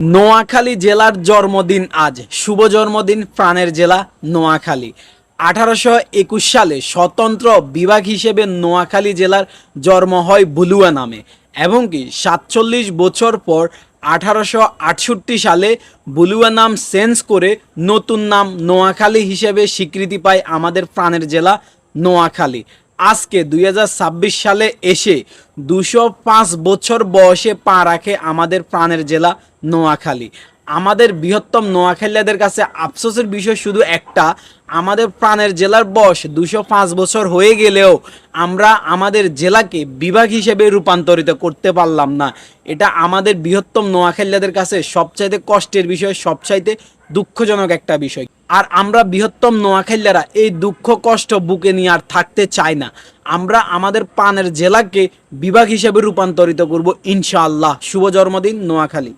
নোয়াখালী জেলার জন্মদিন আজ। শুভ জন্মদিন প্রাণের জেলা নোয়াখালী। 1821 সালে স্বতন্ত্র বিভাগ হিসেবে নোয়াখালী জেলার জন্ম হয় বুলুয়া নামে, এবং কি 47 বছর পর 1868 সালে বুলুয়া নাম চেঞ্জ করে নতুন নাম নোয়াখালী হিসেবে স্বীকৃতি পায় আমাদের প্রাণের জেলা নোয়াখালী। আজকে 2026 সালে এসে 205 বছর বয়সে পা রাখে আমাদের প্রাণের জেলা নোয়াখালী। আমাদের বৃহত্তম নোয়াখালীদের কাছে আফসোসের বিষয় শুধু একটা, আমাদের প্রাণের জেলার বয়স 205 বছর হয়ে গেলেও আমরা আমাদের জেলাকে বিভাগ হিসেবে রূপান্তরিত করতে পারলাম না। এটা আমাদের বৃহত্তম নোয়াখালীদের কাছে সবচাইতে কষ্টের বিষয়, সবচাইতে দুঃখজনক একটা বিষয়। আর আমরা বৃহত্তম নোয়াখালীরা এই দুঃখ কষ্ট বুকে নিয়ে আর থাকতে চাই না। আমরা আমাদের প্রাণের জেলাকে বিভাগ হিসেবে রূপান্তরিত করব ইনশাআল্লাহ। শুভ জন্মদিন নোয়াখালী।